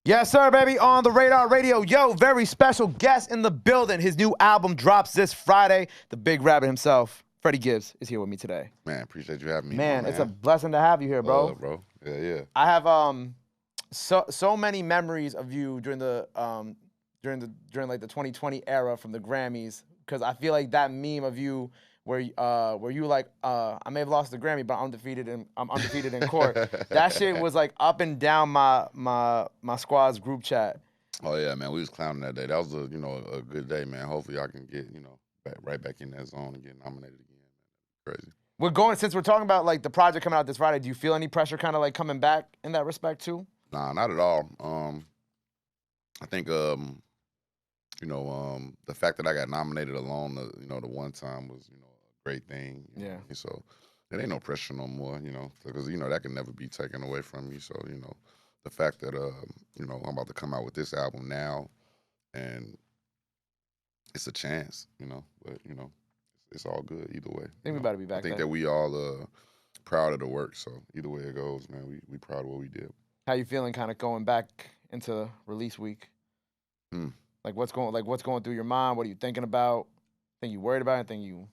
Yes, sir, baby, on the Radar Radio. Yo, very special guest in the building. His new album drops this Friday. The Big Rabbit himself, Freddie Gibbs, is here with me today. Man, appreciate you having me. Man, it's a blessing to have you here, bro. Bro. Yeah. I have so many memories of you during the like the 2020 era from the Grammys, because I feel like that meme of you where you like I may have lost the Grammy, but I'm undefeated in court. That shit was like up and down my squad's group chat. Oh yeah, man, we was clowning that day. That was a a good day, man. Hopefully I can get right back in that zone and get nominated again. Crazy. Since we're talking about like the project coming out this Friday, do you feel any pressure kind of like coming back in that respect too? Nah, not at all. I think the fact that I got nominated alone, the one time was a great thing. Yeah. So it ain't no pressure no more, because that can never be taken away from you. So the fact that I'm about to come out with this album now, and it's a chance, but it's all good either way. I think we better be back. I think that we all proud of the work. So either way it goes, man, we proud of what we did. How you feeling kind of going back into release week? Like what's going through your mind? What are you thinking about? Think you worried about anything?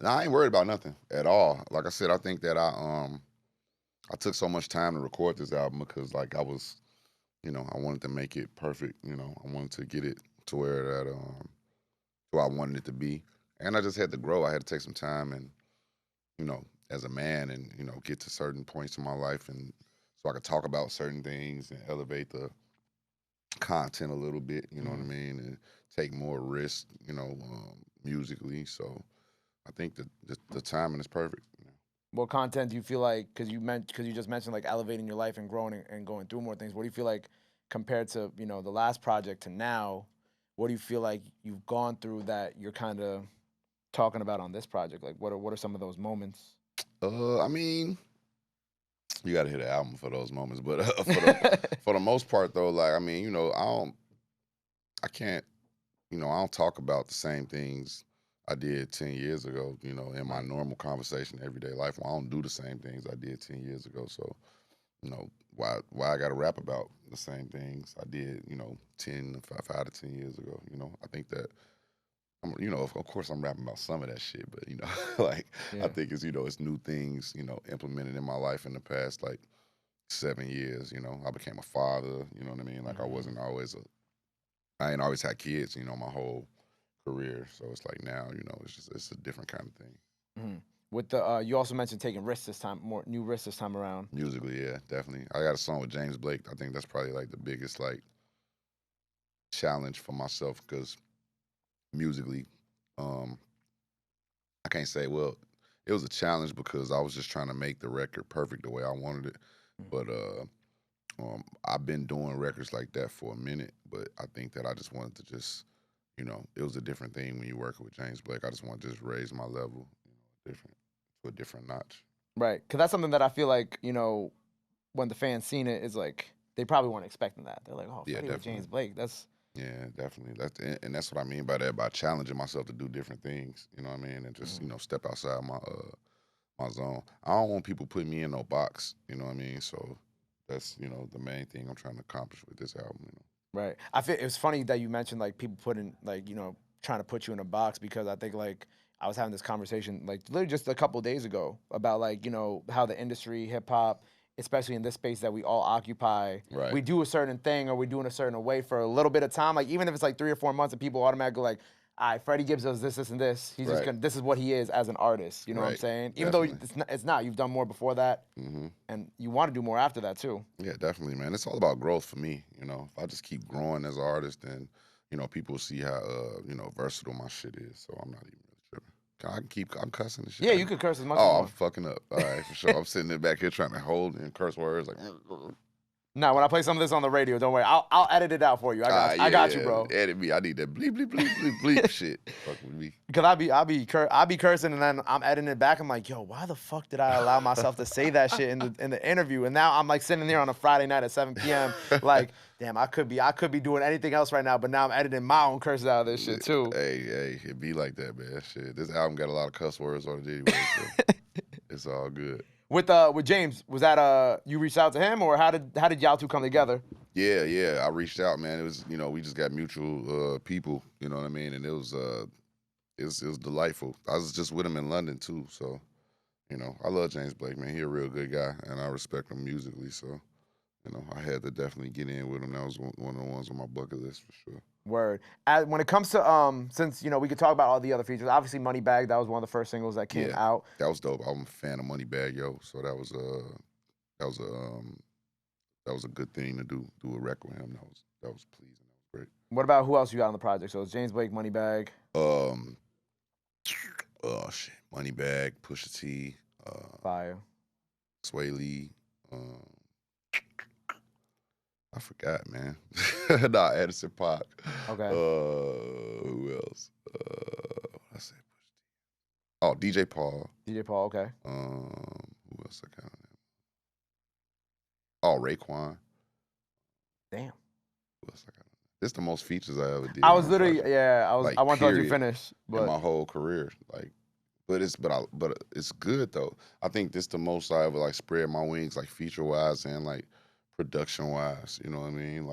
No, I ain't worried about nothing at all. Like I said, I think that I took so much time to record this album because like I was, I wanted to make it perfect. I wanted to get it to where I wanted it to be, and I just had to grow. I had to take some time and as a man and get to certain points in my life, and so I could talk about certain things and elevate the content a little bit. You know what I mean, and take more risks. Musically. So I think that the timing is perfect. What content do you feel like, because you just mentioned like elevating your life and growing and going through more things, what do you feel like compared to, the last project to now, what do you feel like you've gone through that you're kind of talking about on this project? Like what are some of those moments? I mean, you got to hit the album for those moments, but for the most part though, like, I mean, I don't talk about the same things I did 10 years ago, in my normal conversation, everyday life. Well, I don't do the same things I did 10 years ago. So, why I got to rap about the same things I did, 5 to 10 years ago. I think that, of course I'm rapping about some of that shit, but, I think it's, it's new things, implemented in my life in the past, like 7 years. I became a father, you know what I mean? Like I ain't always had kids, my whole career. So it's like now, it's a different kind of thing. Mm-hmm. With the you also mentioned taking risks this time, more new risks this time around. Musically, yeah, definitely. I got a song with James Blake. I think that's probably like the biggest like challenge for myself, because musically, I can't say, well, it was a challenge because I was just trying to make the record perfect the way I wanted it. But I've been doing records like that for a minute, but I think that I just wanted to just, it was a different thing when you're working with James Blake. I just want to just raise my level, to a different notch. Right, because that's something that I feel like, when the fans seen it, is like they probably weren't expecting that. They're like, oh, Freddie with James Blake, that's. Yeah, definitely. That's what I mean by that, by challenging myself to do different things. You know what I mean, and just step outside my zone. I don't want people putting me in no box. You know what I mean. So that's the main thing I'm trying to accomplish with this album. Right. I feel it's funny that you mentioned like people putting like trying to put you in a box, because I think like I was having this conversation like literally just a couple of days ago about like how the industry, hip hop, especially in this space that we all occupy, right, we do a certain thing or we do it a certain way for a little bit of time. Like even if it's like 3 or 4 months, and people automatically like, all right, Freddie Gibbs does this, this, and this. He's just gonna. This is what he is as an artist. You know what I'm saying? Even though it's not. You've done more before that, and you want to do more after that too. Yeah, definitely, man. It's all about growth for me. If I just keep growing as an artist, then people see how versatile my shit is. So I'm not even really tripping. I'm cussing and shit. Yeah, you could curse as much as you you want. want. I'm fucking up. All right, for sure. I'm sitting there back here trying to hold and curse words like. No, when I play some of this on the radio, don't worry. I'll edit it out for you. I got you, bro. Edit me. I need that bleep bleep bleep bleep bleep shit. Fuck with me. Because I'll be cursing, and then I'm editing it back. I'm like, yo, why the fuck did I allow myself to say that shit in the interview? And now I'm like sitting there on a Friday night at 7 p.m. like, damn, I could be doing anything else right now, but now I'm editing my own curses out of this shit too. Hey, it be like that, man. Shit, this album got a lot of cuss words on it anyway, so it's all good. With James, was that you reached out to him, or how did y'all two come together? Yeah. I reached out, man. It was, we just got mutual people. You know what I mean? And it was delightful. I was just with him in London too, so I love James Blake, man. He a real good guy, and I respect him musically. So I had to definitely get in with him. That was one of the ones on my bucket list for sure. Word. When it comes to since we could talk about all the other features. Obviously, Moneybag, that was one of the first singles that came Yeah, out. that was dope. I'm a fan of Moneybag Yo, so that was a good thing to do a record with him. That was pleasing. That was What about who else you got on the project? So it's James Blake, Moneybag. great. Oh shit, Moneybag, Pusha T, Fire. Sway Lee. I forgot, man. Nah, Edison Pac. Okay. Who else? I say Pusha T. Oh, DJ Paul. DJ Paul. Okay. Who else I got on there? Oh, Raekwon. Damn. Who else I got on there? This the most features I ever did. I was on a literally project. yeah. I wanted to let you period, finish, in my but whole career. But it's good though. I think this the most I ever spread my wings feature wise and production wise. You know what I mean?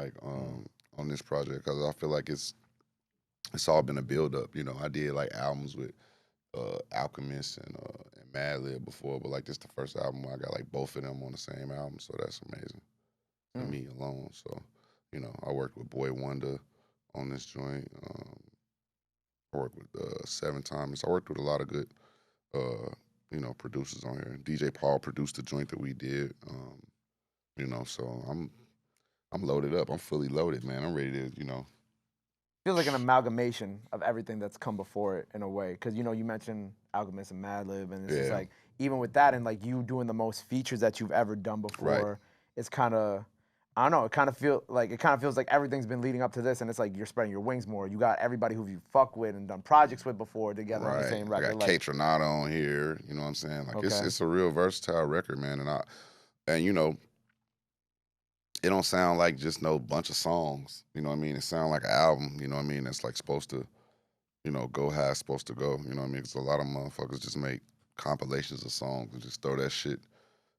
On this project, because I feel like it's all been a build up. I did albums with Alchemist and Madlib before, but this the first album where I got both of them on the same album, so that's amazing to me alone. So I worked with Boy Wonder on this joint. I worked with 7 Timers. I worked with a lot of good producers on here. DJ Paul produced the joint that we did. So I'm loaded up. I'm fully loaded, man. I'm ready to, feels like an amalgamation of everything that's come before it in a way. Because you mentioned Alchemist and Madlib, and it's just even with that and you doing the most features that you've ever done before, it's kind of I don't know. It kind of feels like everything's been leading up to this, and it's you're spreading your wings more. You got everybody who you fuck with and done projects with before together on the same record. I got Kaytranada on here. You know what I'm saying? Okay. It's a real versatile record, man. And it don't sound like just no bunch of songs. You know what I mean? It sounds like an album. You know what I mean? It's supposed to, go how it's supposed to go. You know what I mean? Because a lot of motherfuckers just make compilations of songs and just throw that shit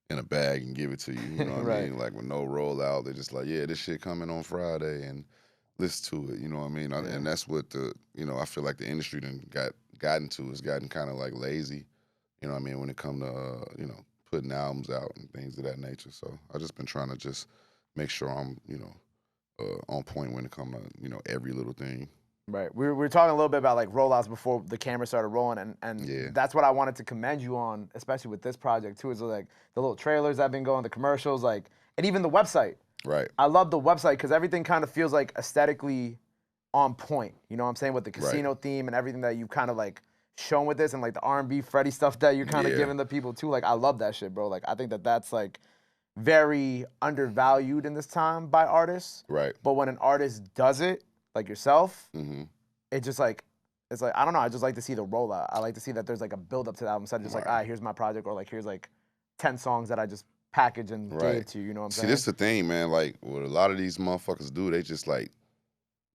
in a bag and give it to you. You know what I mean? With no rollout. They're just yeah, this shit coming on Friday and listen to it. You know what I mean? And that's what I feel like the industry done gotten to. It's gotten kind of lazy. You know what I mean? When it come to putting albums out and things of that nature. So I just been trying to just make sure I'm on point when it come to every little thing. Right. We were talking a little bit about rollouts before the camera started rolling, and that's what I wanted to commend you on, especially with this project too. Is the little trailers that have been going, the commercials, and even the website. Right. I love the website because everything kind of feels aesthetically on point. You know what I'm saying, with the casino theme and everything that you kind of shown with this, and the R&B Freddie stuff that you're kind of giving the people too. I love that shit, bro. I think that's very undervalued in this time by artists. Right. But when an artist does it, like yourself, it just it's I don't know. I just like to see the rollout. I like to see that there's a build up to the album instead of just all right, here's my project, or here's 10 songs that I just packaged and gave to you. You know what I'm saying? See, this the thing, man. What a lot of these motherfuckers do, they just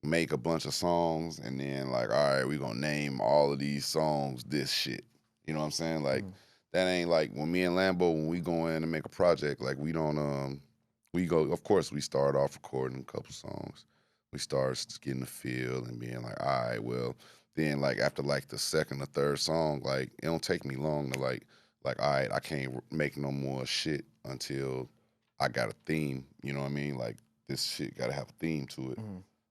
make a bunch of songs and then all right, we gonna name all of these songs this shit. You know what I'm saying? That ain't when me and Lambo, when we go in and make a project, we don't we go, of course we start off recording a couple songs. We start getting the feel and being all right, well, then after the second or third song, it don't take me long to all right, I can't make no more shit until I got a theme. You know what I mean? This shit gotta have a theme to it.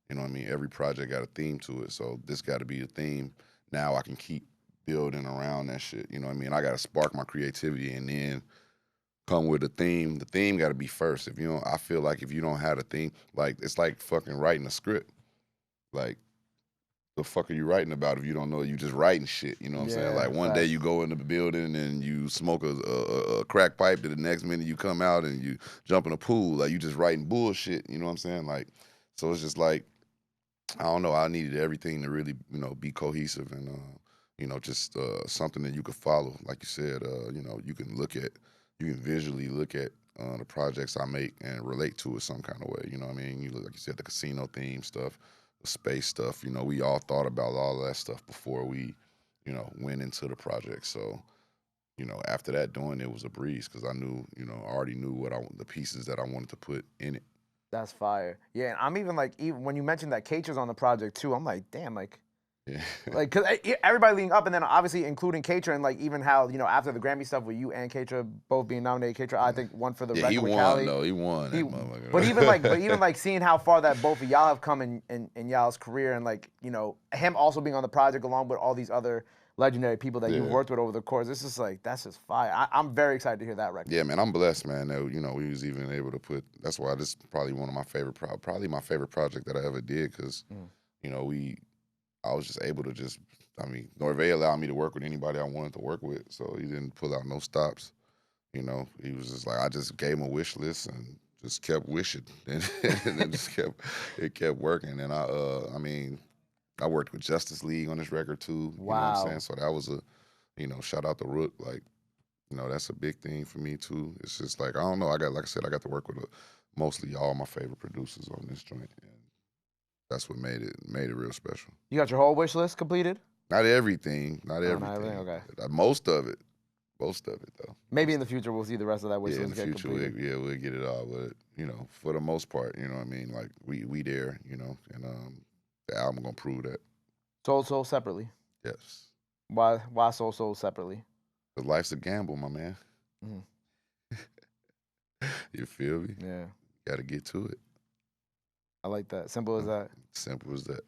You know what I mean? Every project got a theme to it, so this gotta be the theme. Now I can keep building around that shit. You know what I mean? I gotta spark my creativity and then come with a theme. The theme gotta be first. If you don't, I feel if you don't have a theme, it's fucking writing a script. The fuck are you writing about if you don't know? You just writing shit. You know what I'm saying? One day you go in the building and you smoke a crack pipe. To the next minute you come out and you jump in a pool. You just writing bullshit. You know what I'm saying? So it's just I don't know. I needed everything to really be cohesive and just something that you could follow. Like you said, you can visually look at the projects I make and relate to it some kind of way. You know what I mean? Like you said, the casino theme stuff, the space stuff. We all thought about all of that stuff before we, went into the project. So, after that, doing it was a breeze because I knew, I already knew the pieces that I wanted to put in it. That's fire. Yeah, and I'm even like, even when you mentioned that Kaytra's on the project too, I'm like, damn, Yeah. cause everybody leading up, and then obviously including Kaytra, and like even how after the Grammy stuff with you and Kaytra both being nominated, Kaytra I think won for the Yeah, he record with won Cali. though. He won that motherfucker. But even like seeing how far that both of y'all have come in y'all's career, and like him also being on the project along with all these other legendary people that you've Yeah. worked with over the course. This is like that's just fire. I'm very excited to hear that record. Yeah, man, I'm blessed, man. That we was even able to put. That's why this is probably one of my favorite, probably my favorite project that I ever did, because I was just able to just. I mean, Norvay allowed me to work with anybody I wanted to work with, so he didn't pull out no stops. He was just like, I just gave him a wish list and just kept wishing, and it kept working. And I mean, I worked with Justice League on this record too. Wow. You know what I'm saying? So that was shout out to Rook, like. That's a big thing for me too. It's just like, I don't know. Like I said, I got to work with mostly all my favorite producers on this joint, and that's what made it real special. You got your whole wish list completed? Not everything, not everything. Not everything? Okay. Most of it though. Maybe in the future we'll see the rest of that wish list get completed. In the future, we'll get it all. But for the most part, you know what I mean. Like we there, and the album gonna prove that. Sold separately. Yes. Why sold separately? Because life's a gamble, my man. You feel me? Yeah. Got to get to it. I like that. Simple as that. Simple as that.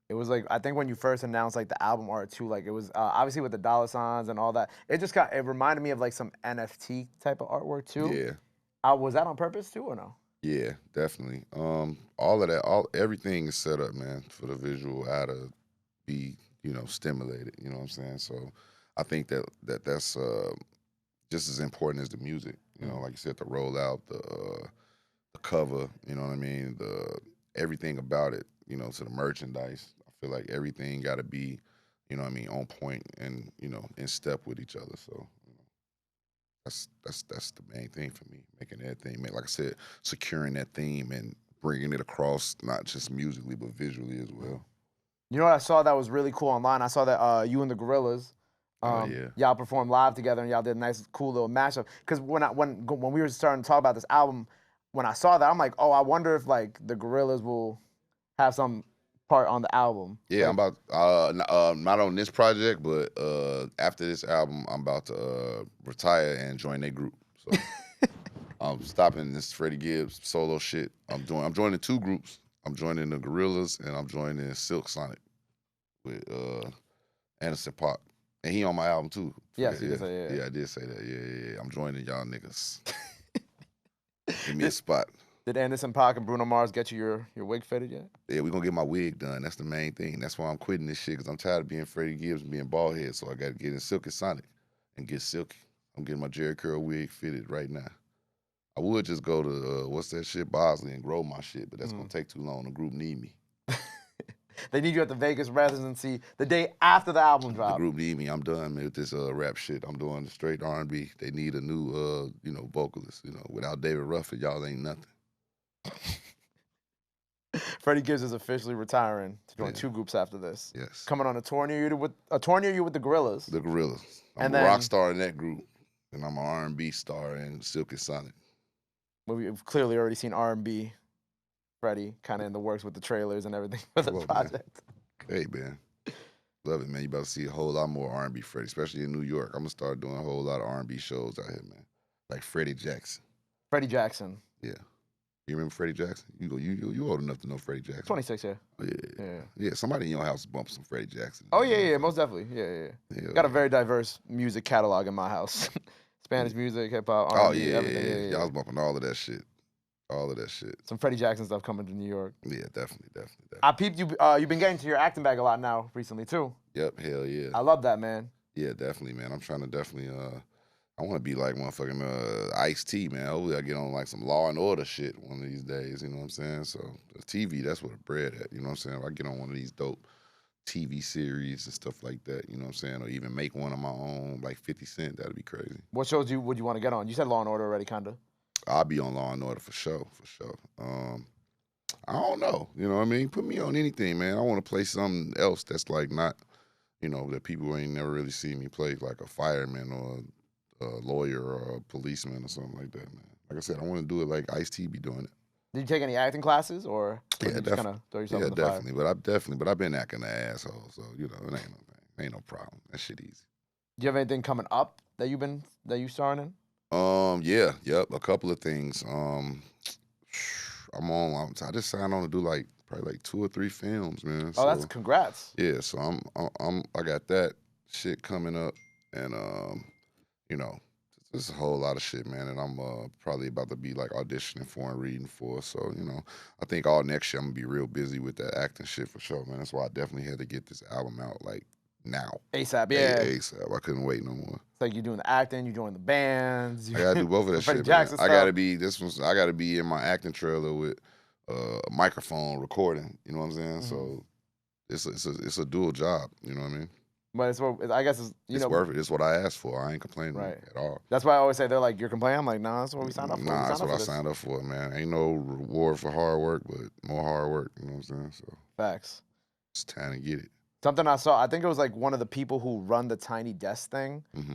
It was like, I think when you first announced like the album art too, like it was obviously with the dollar signs and all that. It just it reminded me of like some NFT type of artwork too. Yeah. Was that on purpose too or no? Yeah, definitely. All of that, everything is set up, man, for the visual eye to be, stimulated. You know what I'm saying? So I think that's just as important as the music. Like you said, the rollout, the cover. You know what I mean? Everything about it. To the merchandise. I feel like everything got to be, on point and in step with each other. So that's the main thing for me. Making that thing, like I said, securing that theme and bringing it across not just musically but visually as well. You know what I saw that was really cool online? I saw that you and the Gorillas, y'all performed live together and y'all did a nice, cool little mashup. Because when we were starting to talk about this album, when I saw that, I'm like, oh, I wonder if like the Gorillas will have some part on the album. Yeah, like, I'm about not on this project, but after this album, I'm about to retire and join their group. So I'm stopping this Freddie Gibbs solo shit. I'm joining 2 groups. I'm joining the Gorillas and I'm joining Silk Sonic with Anderson .Paak. And he on my album too. Yes, you did say, yeah. Yeah, I did say that. Yeah. I'm joining y'all niggas. Give me a spot. Did Anderson .Paak and Bruno Mars get you your wig fitted yet? Yeah, we're going to get my wig done. That's the main thing. That's why I'm quitting this shit, because I'm tired of being Freddie Gibbs and being bald head, so I got to get in Silky Sonic and get silky. I'm getting my Jerry Curl wig fitted right now. I would just go to, what's that shit, Bosley, and grow my shit, but that's going to take too long. The group need me. They need you at the Vegas residency the day after the album drop. The group need me. I'm done with this rap shit. I'm doing straight R&B. They need a new, vocalist. Without David Ruffin, y'all ain't nothing. Freddie Gibbs is officially retiring to join 2 groups after this. Yes. Coming on a tour near you with the Gorillas. The Gorillas. I'm a rock star in that group, and I'm an R&B star in Silky Sonic. We've clearly already seen R&B Freddie kind of in the works with the trailers and everything for the project. Man. Hey, man. Love it, man. You about to see a whole lot more R&B Freddie, especially in New York. I'm going to start doing a whole lot of R&B shows out here, man. Like Freddie Jackson. Freddie Jackson. Yeah. You remember Freddie Jackson? You old enough to know Freddie Jackson. 26, yeah. Oh, yeah. Somebody in your house bumped some Freddie Jackson. Oh, yeah, most definitely. Yeah. Got a very diverse music catalog in my house. Spanish music, hip-hop, R&B, everything. Y'all was bumping all of that shit. All of that shit. Some Freddie Jackson stuff coming to New York. Yeah, definitely. I peeped you. You've been getting to your acting bag a lot now recently, too. Yep, hell yeah. I love that, man. Yeah, definitely, man. I'm trying to definitely, I want to be like motherfucking Ice-T, man. Hopefully I get on like some Law and Order shit one of these days, you know what I'm saying? So the TV, that's where the bread at, you know what I'm saying? If I get on one of these dope TV series and stuff like that, you know what I'm saying? Or even make one of my own, like 50 Cent, that'd be crazy. What shows would you want to get on? You said Law and Order already, kinda. I'll be on Law and Order for sure. I don't know, you know what I mean? Put me on anything, man. I want to play something else that's like not, that people ain't never really seen me play, like a fireman or a lawyer or a policeman or something like that, man. Like I said, I want to do it like Ice-T be doing it. Did you take any acting classes, or Yeah, did you just kind of throw yourself Yeah, in the fire? definitely. But I've been acting an asshole, so you know, ain't no problem. That shit easy. Do you have anything coming up that you starring in? Yeah, yep, a couple of things. I just signed on to do like probably like 2 or 3 films, man. Oh, that's So congrats. yeah, so I got that shit coming up, and you know, there's a whole lot of shit, man, and I'm probably about to be like auditioning for and reading for. So you know, I think all next year I'm gonna be real busy with that acting shit for sure, man. That's why I definitely had to get this album out like now, ASAP, yeah. ASAP. I couldn't wait no more. It's like you're doing the acting, you're doing the bands. I gotta do both of that Some Freddie shit, man. Jackson I gotta stuff. be I gotta be in my acting trailer with a microphone recording. You know what I'm saying? So it's a dual job. You know what I mean? But it's what I guess It's worth it. It's what I asked for. I ain't complaining right. at all. That's why I always say they're like, you're complaining. I'm like, nah, that's what we signed up for. Nah, that's what I signed up for, man. Ain't no reward for hard work, but more hard work. You know what I'm saying? So facts. it's time to get it. Something I saw, I think it was like one of the people who run the Tiny Desk thing. Mm-hmm.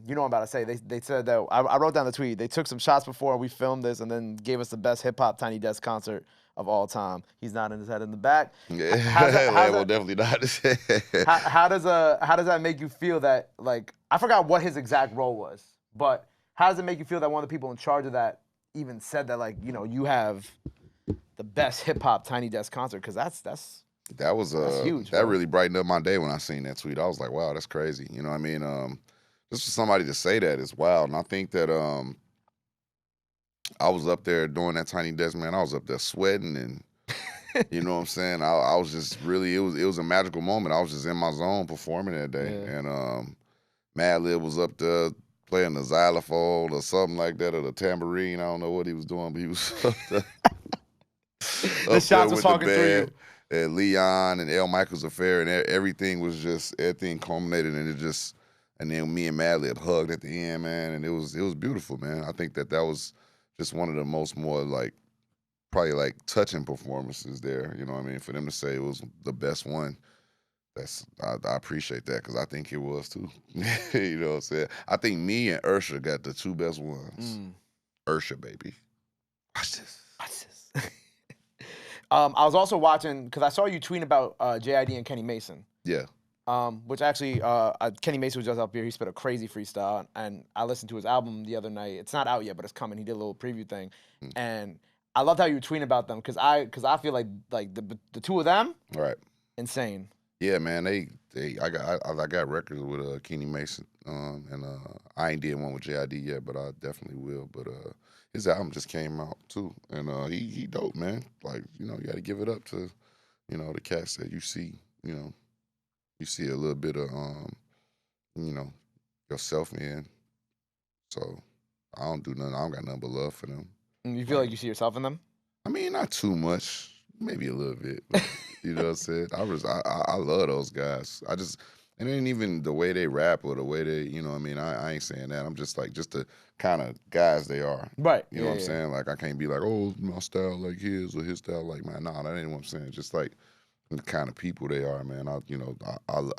You know what I'm about to say. They said that, I wrote down the tweet. They took some shots before we filmed this and then gave us the best hip-hop Tiny Desk concert of all time. He's nodding his head in the back. Yeah, well, definitely not. how does that make you feel that, like, I forgot what his exact role was, but how does it make you feel that one of the people in charge of that even said that, like, you know, you have the best hip-hop Tiny Desk concert? Because that's huge. That really brightened up my day when I seen that tweet. I was like, wow, that's crazy. You know what I mean? Just for somebody to say that is wild. And I think that I was up there doing that Tiny Desk, man. I was up there sweating, and you know what I'm saying? I was just really, it was a magical moment. I was just in my zone performing that day. Yeah. And Madlib was up there playing the xylophone or something like that, or the tambourine. I don't know what he was doing, but he was up there. The shots was talking through you. And Leon and L. Michaels affair, and everything culminated, and then me and Madlib hugged at the end, man, and it was beautiful, man. I think that was just one of the more like probably like touching performances there. You know what I mean? For them to say it was the best one, I appreciate that, because I think it was too. You know what I'm saying? I think me and Ursha got the 2 best ones. Ursha, baby, watch this. I was also watching, because I saw you tweeting about JID and Kenny Mason. Yeah. Which actually, Kenny Mason was just up here. He spit a crazy freestyle, and I listened to his album the other night. It's not out yet, but it's coming. He did a little preview thing, and I loved how you were tweeting about them, because I feel like the 2 of them, right, insane. Yeah, man. I got records with Kenny Mason, and I ain't did one with JID yet, but I definitely will. But his album just came out too, and he dope, man. Like, you know, you got to give it up to, you know, the cats that you see. You know, you see a little bit of you know, yourself in. So I don't do nothing. I don't got nothing but love for them. You feel like you see yourself in them? I mean, not too much, maybe a little bit. But, you know what I'm saying? I love those guys. It ain't even the way they rap or the way they, you know what I mean? I ain't saying that. I'm just like, just the kind of guys they are. Right. You know what I'm saying? Like, I can't be like, oh, my style like his or his style like mine. Nah, that ain't what I'm saying. Just like the kind of people they are, man. I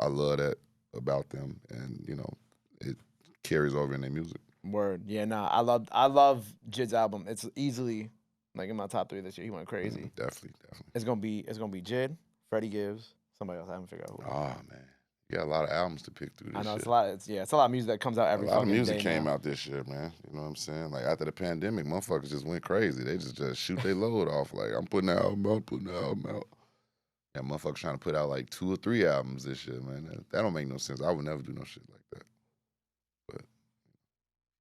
love that about them, and, you know, it carries over in their music. Word. Yeah, nah. I love Jid's album. It's easily like in my top 3 this year. He went crazy. Definitely. It's gonna be Jid, Freddie Gibbs, somebody else. I haven't figured out who. Oh man, you got a lot of albums to pick through this. I know shit. it's a lot. It's a lot of music that comes out every. A lot of music day came now. out this year, man. You know what I'm saying? Like, after the pandemic, motherfuckers just went crazy. They just shoot their load off. Like, I'm putting the album out. Yeah, motherfuckers trying to put out like 2 or 3 albums this year, man. That don't make no sense. I would never do no shit like that. But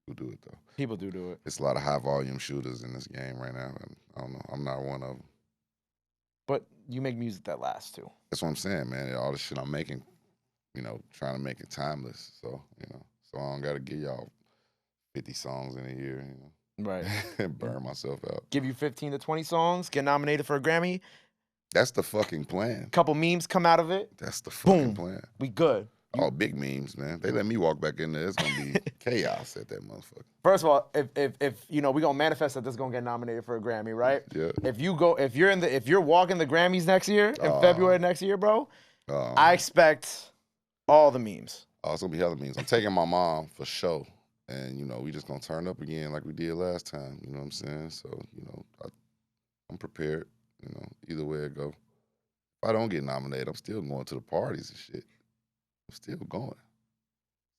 people do it though. People do it. It's a lot of high volume shooters in this game right now, and I don't know. I'm not one of them. But you make music that lasts too. That's what I'm saying, man. All the shit I'm making, you know, trying to make it timeless. So, you know, so I don't gotta give y'all 50 songs in a year, you know. Right. And burn myself out. Give you 15 to 20 songs, get nominated for a Grammy. That's the fucking plan. Couple memes come out of it. That's the fucking plan. We good. Oh, big memes, man. They let me walk back in there. It's gonna be chaos at that motherfucker. First of all, if you know, we gonna manifest that this is gonna get nominated for a Grammy, right? Yeah. If you're walking the Grammys next year, in February next year, bro, I expect all the memes. Oh, it's gonna be hella memes. I'm taking my mom for show. And, you know, we just gonna turn up again like we did last time. You know what I'm saying? So, you know, I'm prepared. You know, either way it go. If I don't get nominated, I'm still going to the parties and shit. I'm still going.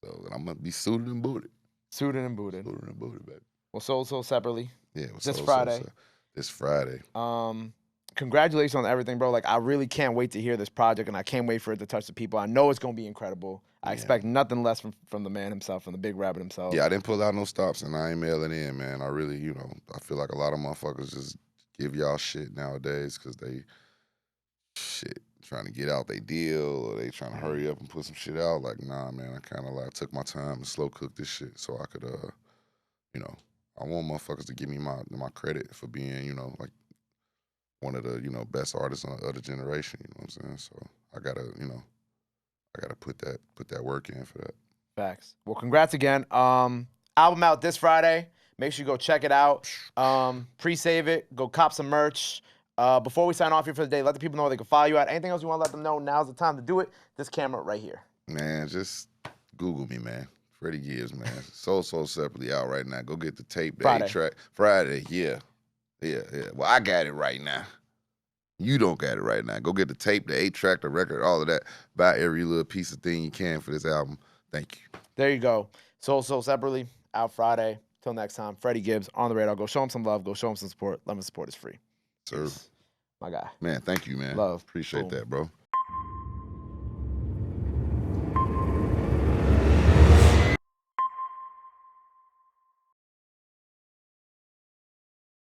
So I'm gonna be suited and booted. Suited and booted. Suited and booted, baby. Well, Soul separately. Yeah, This Friday. This Friday. Congratulations on everything, bro. Like, I really can't wait to hear this project, and I can't wait for it to touch the people. I know it's gonna be incredible. I expect nothing less from the man himself, from the big rabbit himself. Yeah, I didn't pull out no stops, and I ain't mailing in, man. I really, I feel like a lot of motherfuckers just give y'all shit nowadays because they trying to get out they deal, or they trying to hurry up and put some shit out. Like, nah, man, I kind of like took my time and slow cooked this shit so I could, I want motherfuckers to give me my credit for being, like one of the, best artists of the generation. You know what I'm saying? So I gotta put that work in for that. Facts. Well, congrats again. Album out this Friday. Make sure you go check it out. Pre-save it. Go cop some merch. Before we sign off here for the day, let the people know where they can follow you at. Anything else you want to let them know, now's the time to do it. This camera right here. Man, just Google me, man. Freddie Gibbs, man. Soul separately out right now. Go get the tape, the Friday. 8-track. Friday, yeah. Well, I got it right now. You don't got it right now. Go get the tape, the 8-track, the record, all of that. Buy every little piece of thing you can for this album. Thank you. There you go. Soul separately, out Friday. Till next time, Freddie Gibbs on the radar. Go show him some love. Go show him some support. Love and support is free. Sir. My guy. Man, thank you, man. Love. Appreciate that, bro.